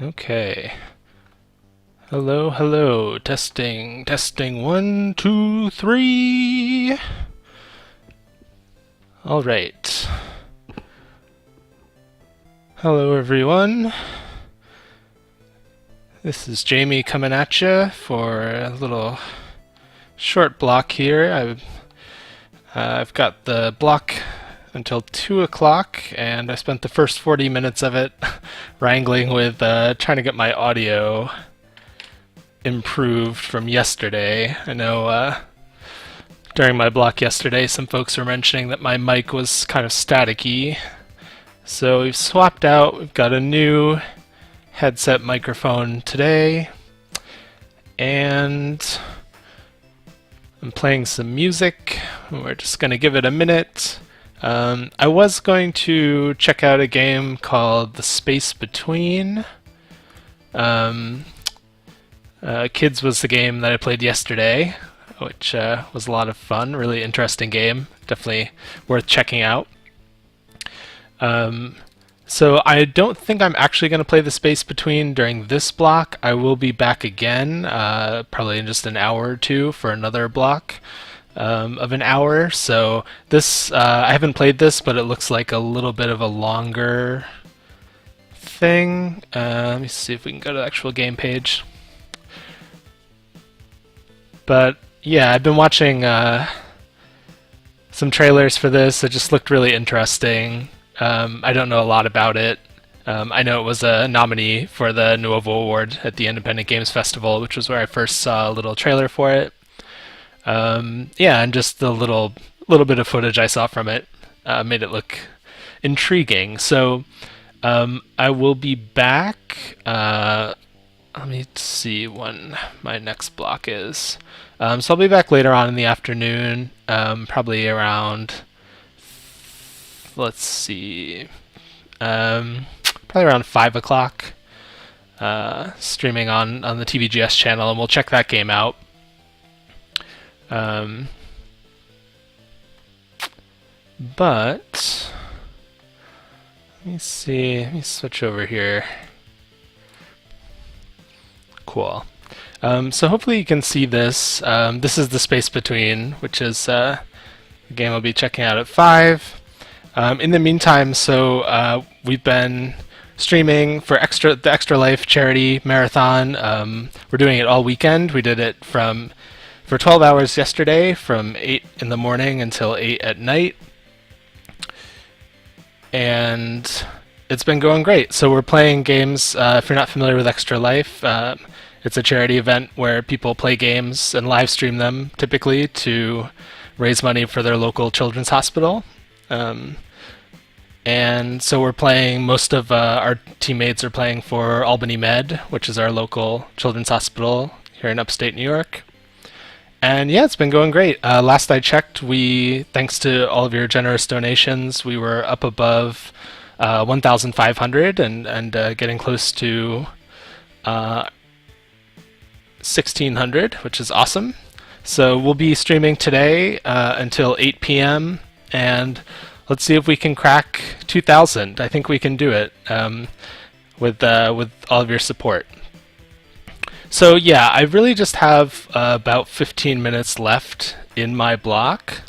Okay. Hello, hello. Testing, testing. 1, 2, 3. All right. Hello, everyone. This is Jamie coming at you for a little short block here. I've got the block until 2 o'clock, and I spent the first 40 minutes of it wrangling with trying to get my audio improved from yesterday. I know during my block yesterday, some folks were mentioning that my mic was kind of staticky. So we've swapped out. We've got a new headset microphone today, and I'm playing some music. We're just going to give it a minute. I was going to check out a game called The Space Between. Kids was the game that I played yesterday, which was a lot of fun. Really interesting game. Definitely worth checking out. So I don't think I'm actually going to play The Space Between during this block. I will be back again, probably in just an hour or two for another block of an hour. So this, I haven't played this, but it looks like a little bit of a longer thing. Let me see if we can go to the actual game page. But yeah, I've been watching some trailers for this. It just looked really interesting. I don't know a lot about it. I know it was a nominee for the Nuovo Award at the Independent Games Festival, which was where I first saw a little trailer for it. Yeah, and just the little bit of footage I saw from it made it look intriguing. So I will be back. Let me see when my next block is. So I'll be back later on in the afternoon, probably around, let's see, probably around 5 o'clock, streaming on the TVGS channel, and we'll check that game out. But let me see, let me switch over here. Cool. So hopefully you can see this. This is The Space Between, which is a game I'll be checking out at 5. In the meantime, so we've been streaming for the Extra Life charity marathon. We're doing it all weekend. We did it for 12 hours yesterday, from 8 in the morning until 8 at night. And it's been going great. So we're playing games. If you're not familiar with Extra Life, it's a charity event where people play games and live stream them, typically to raise money for their local children's hospital. And so we're playing, most of our teammates are playing for Albany Med, which is our local children's hospital here in upstate New York. And yeah, it's been going great. Last I checked, thanks to all of your generous donations, we were up above 1,500 and getting close to 1,600, which is awesome. So we'll be streaming today until 8 p.m. and let's see if we can crack 2,000. I think we can do it with all of your support. So yeah, I really just have about 15 minutes left in my block.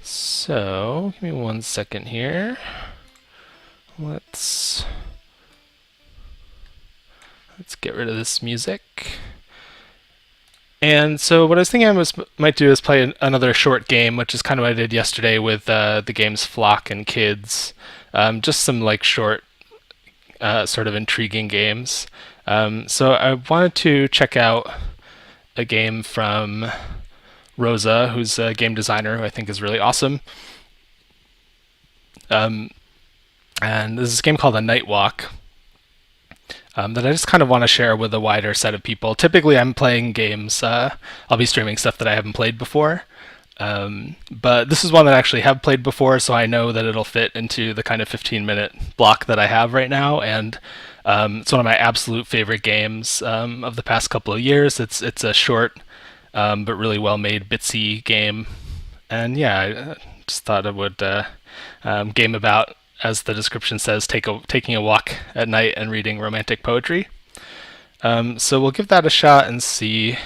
So give me 1 second here. Let's get rid of this music. And so what I was thinking I might do is play another short game, which is kind of what I did yesterday with the games Flock and Kids. Just some like short, sort of intriguing games. So I wanted to check out a game from Rosa, who's a game designer who I think is really awesome. And this is a game called A Night Walk. That I just kind of want to share with a wider set of people. Typically, I'm playing games. I'll be streaming stuff that I haven't played before. But this is one that I actually have played before, so I know that it'll fit into the kind of 15-minute block that I have right now. And it's one of my absolute favorite games of the past couple of years. It's a short but really well-made bitsy game. And yeah, I just thought I would game about as the description says, taking a walk at night and reading romantic poetry. So we'll give that a shot and see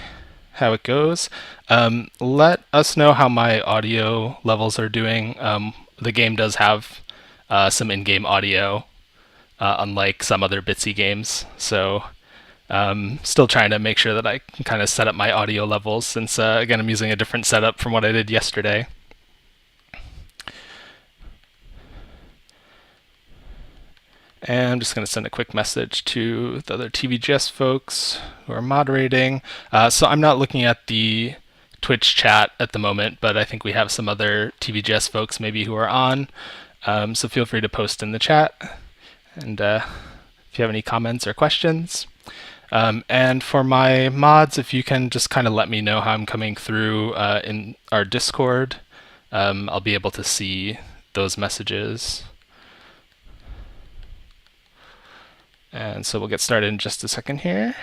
how it goes. Let us know how my audio levels are doing. The game does have some in-game audio, unlike some other Bitsy games. So still trying to make sure that I can kind of set up my audio levels since, again, I'm using a different setup from what I did yesterday. And I'm just going to send a quick message to the other TVGS folks who are moderating. So I'm not looking at the Twitch chat at the moment, but I think we have some other TVGS folks maybe who are on. So feel free to post in the chat. And if you have any comments or questions. And for my mods, if you can just kind of let me know how I'm coming through in our Discord, I'll be able to see those messages. And so we'll get started in just a second here.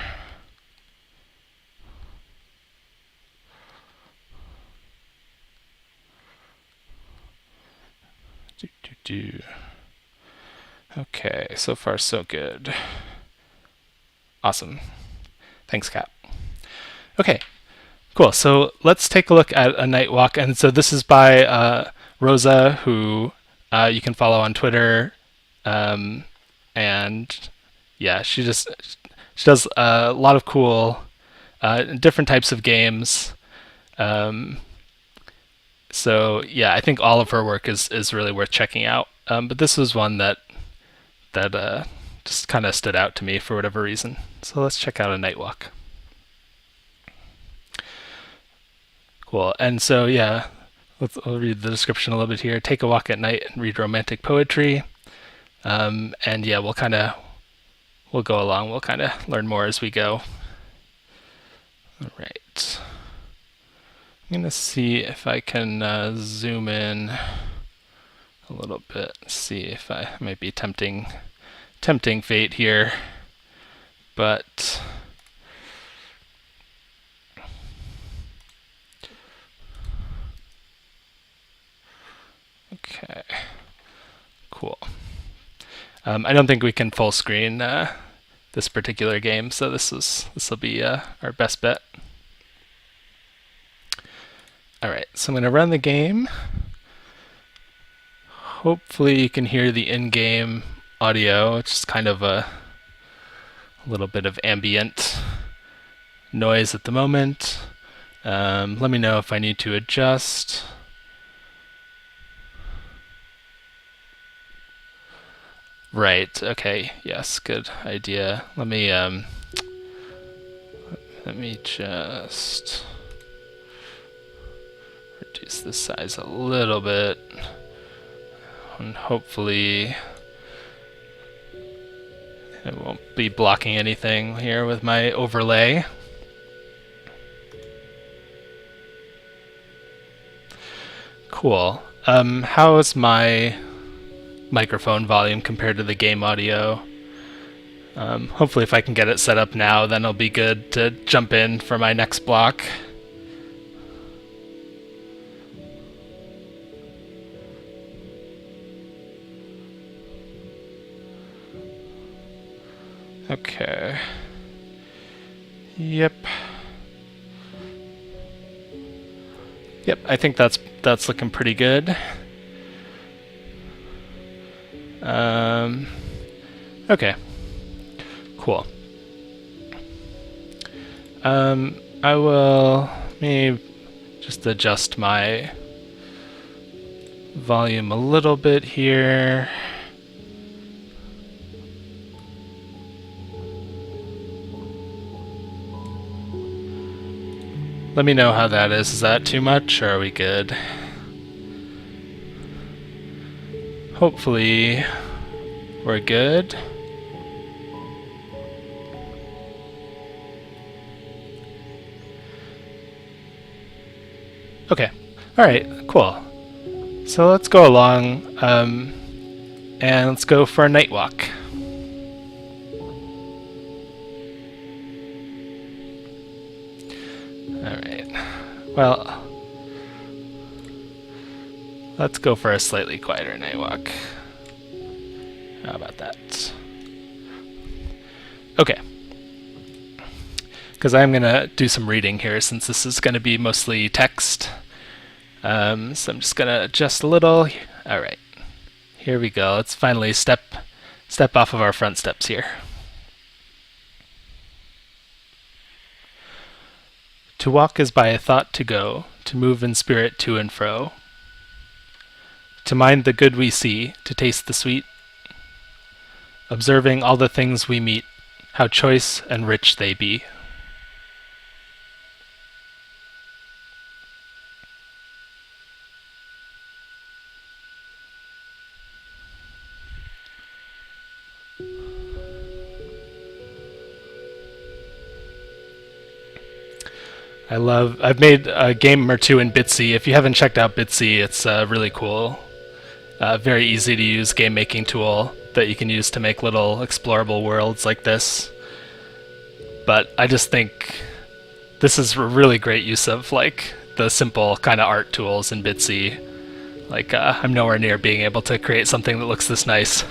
Okay, so far so good. Awesome. Thanks, Cap. Okay, cool. So let's take a look at a night walk. And so this is by Rosa, who you can follow on Twitter. And yeah, she does a lot of cool different types of games. So yeah, I think all of her work is really worth checking out. But this was one that just kind of stood out to me for whatever reason. So let's check out a night walk. Cool. And so yeah, I'll read the description a little bit here. Take a walk at night and read romantic poetry. And yeah, we'll go along. We'll kind of learn more as we go. All right. I'm gonna see if I can zoom in a little bit. See if I might be tempting fate here, but okay, cool. I don't think we can full screen this particular game, so this will be our best bet. All right, so I'm going to run the game. Hopefully you can hear the in-game audio. It's just kind of a little bit of ambient noise at the moment. Let me know if I need to adjust. Right, okay, yes, good idea. Let me just reduce the size a little bit, and hopefully it won't be blocking anything here with my overlay. Cool. How is my microphone volume compared to the game audio? Hopefully if I can get it set up now, then it'll be good to jump in for my next block. Okay. Yep, I think that's looking pretty good. Okay, cool. I will maybe just adjust my volume a little bit here. Let me know how that is. Is that too much, or are we good? Hopefully we're good. Okay. All right, cool. So let's go along and let's go for a night walk. Well, let's go for a slightly quieter night walk. How about that? Okay. Because I'm going to do some reading here since this is going to be mostly text. So I'm just going to adjust a little. All right. Here we go. Let's finally step off of our front steps here. To walk is by a thought to go, to move in spirit to and fro. To mind the good we see, to taste the sweet. Observing all the things we meet, how choice and rich they be. I've made a game or two in Bitsy. If you haven't checked out Bitsy, it's really cool. Very easy to use game making tool that you can use to make little explorable worlds like this. But I just think this is a really great use of like the simple kind of art tools in Bitsy. Like I'm nowhere near being able to create something that looks this nice.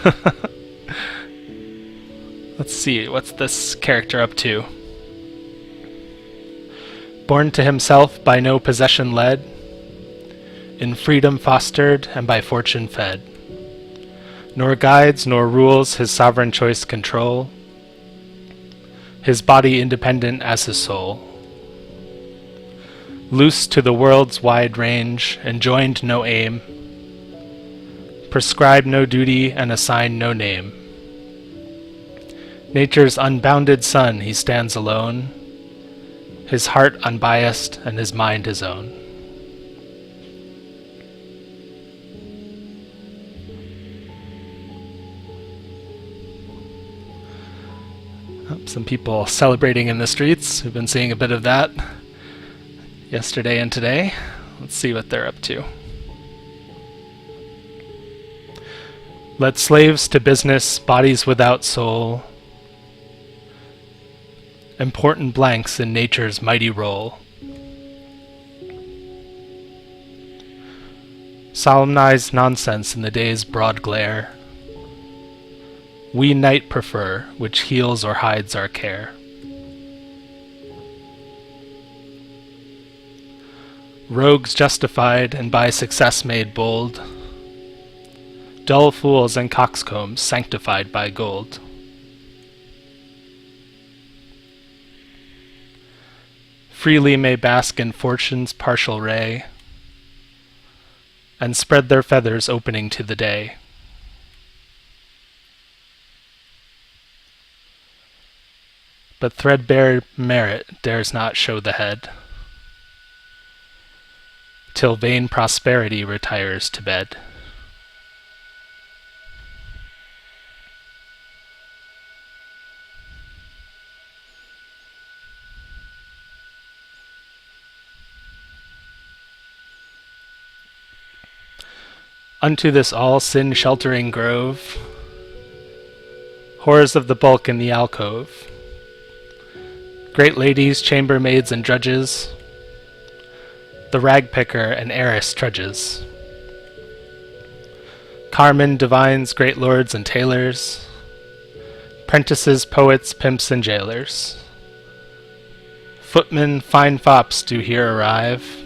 Let's see, what's this character up to? Born to himself, by no possession led, in freedom fostered, and by fortune fed. Nor guides nor rules his sovereign choice control, his body independent as his soul. Loose to the world's wide range, enjoined no aim, prescribed no duty, and assigned no name. Nature's unbounded son, he stands alone, his heart unbiased and his mind his own. Some people celebrating in the streets. We've been seeing a bit of that yesterday and today. Let's see what they're up to. Let slaves to business, bodies without soul, important blanks in nature's mighty roll. Solemnized nonsense in the day's broad glare. We night prefer, which heals or hides our care. Rogues justified and by success made bold. Dull fools and coxcombs sanctified by gold. Freely may bask in fortune's partial ray, and spread their feathers opening to the day. But threadbare merit dares not show the head, till vain prosperity retires to bed. Unto this all sin-sheltering grove, whores of the bulk in the alcove, great ladies, chambermaids, and drudges, the rag-picker and heiress trudges, carmen, divines, great lords, and tailors, prentices, poets, pimps, and jailers, footmen, fine fops do here arrive,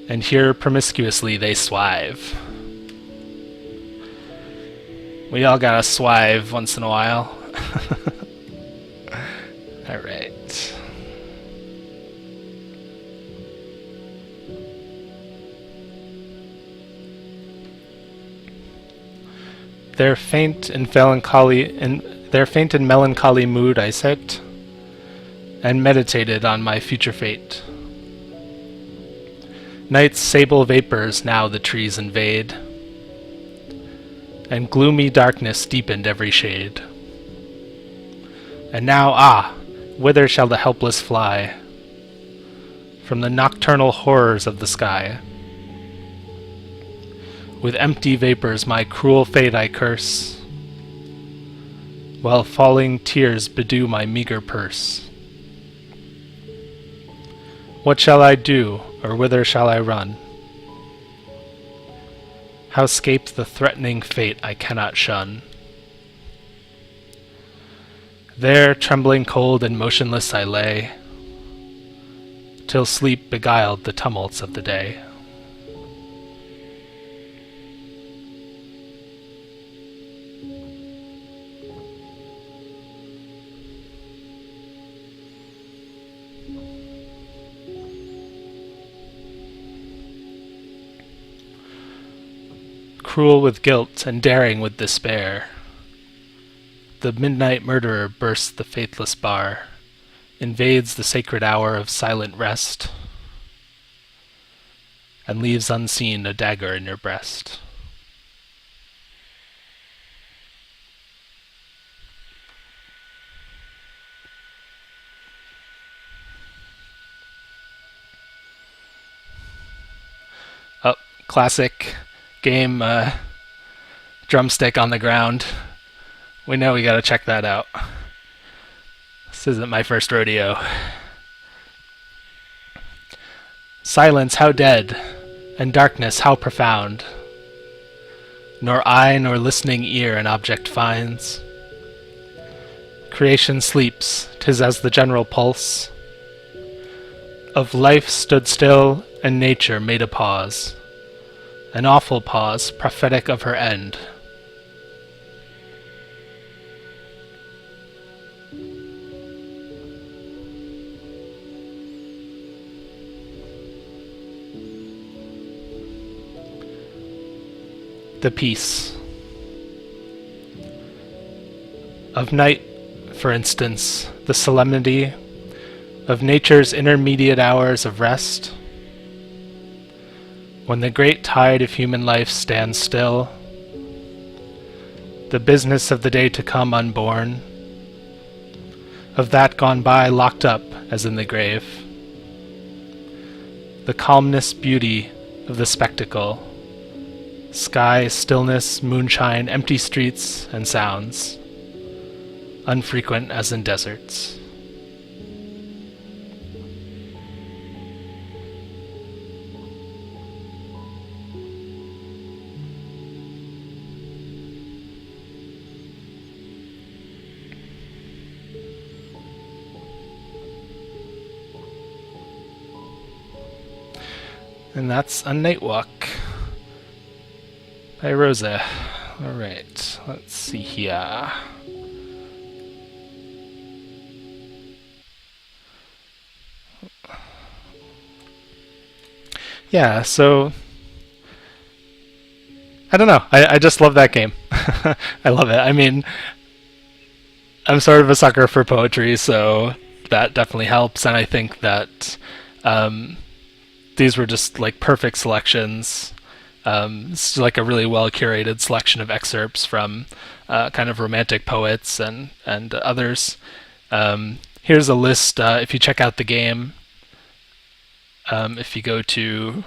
and here promiscuously they swive. We all gotta swive once in a while. Alright. Their faint and melancholy mood I set, and meditated on my future fate. Night's sable vapors now the trees invade, and gloomy darkness deepened every shade. And now, whither shall the helpless fly from the nocturnal horrors of the sky? With empty vapors my cruel fate I curse, while falling tears bedew my meager purse. What shall I do, or whither shall I run? how 'scape the threatening fate I cannot shun. There, trembling cold and motionless I lay, till sleep beguiled the tumults of the day. Cruel with guilt and daring with despair, the midnight murderer bursts the faithless bar, invades the sacred hour of silent rest, and leaves unseen a dagger in your breast. Oh, classic game, drumstick on the ground. We know we gotta check that out. This isn't my first rodeo. Silence how dead, and darkness how profound. Nor eye nor listening ear an object finds. Creation sleeps, 'tis as the general pulse of life stood still, and nature made a pause. An awful pause, prophetic of her end. The peace of night, for instance, the solemnity of nature's intermediate hours of rest, when the great tide of human life stands still, the business of the day to come unborn, of that gone by locked up as in the grave, the calmness beauty of the spectacle, sky, stillness, moonshine, empty streets, and sounds, unfrequent as in deserts. And that's A Night Walk by Rosa. Alright, let's see here. Yeah, so I don't know. I just love that game. I love it. I mean, I'm sort of a sucker for poetry, so that definitely helps. And I think that these were just like perfect selections. It's like a really well curated selection of excerpts from kind of romantic poets and others. Here's a list. If you check out the game, if you go to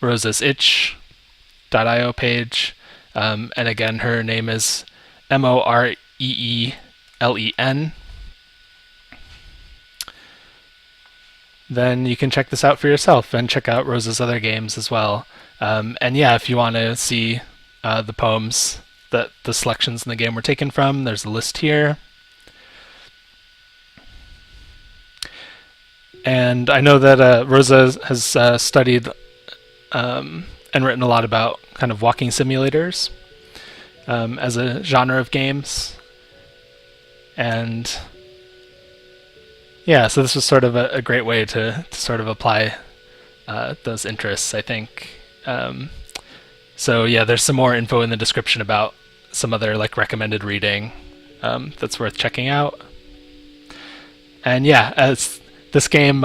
Rosa's itch.io page, and again, her name is Moreelen, then you can check this out for yourself and check out Rosa's other games as well. And yeah, if you want to see the poems that the selections in the game were taken from, there's a list here. And I know that Rosa has studied and written a lot about kind of walking simulators as a genre of games. And yeah, so this was sort of a great way to sort of apply those interests, I think. So yeah, there's some more info in the description about some other like recommended reading that's worth checking out. And yeah, as this game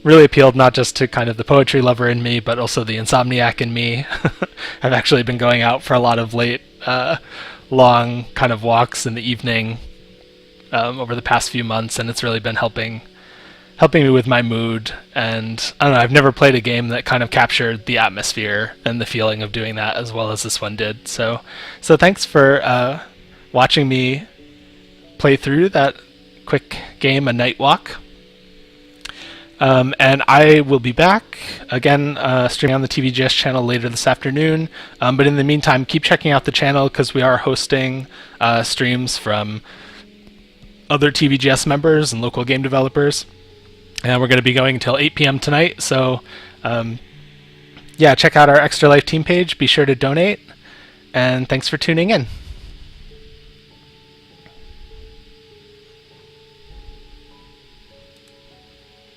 really appealed not just to kind of the poetry lover in me, but also the insomniac in me. I've actually been going out for a lot of late, long kind of walks in the evening over the past few months, and it's really been helping me with my mood. And I don't know, I've never played a game that kind of captured the atmosphere and the feeling of doing that as well as this one did. So thanks for watching me play through that quick game, A Night Walk. And I will be back again streaming on the TVGS channel later this afternoon. But in the meantime, keep checking out the channel because we are hosting streams from other TVGS members and local game developers. And we're going to be going until 8 p.m. tonight. So, yeah, check out our Extra Life team page. Be sure to donate. And thanks for tuning in.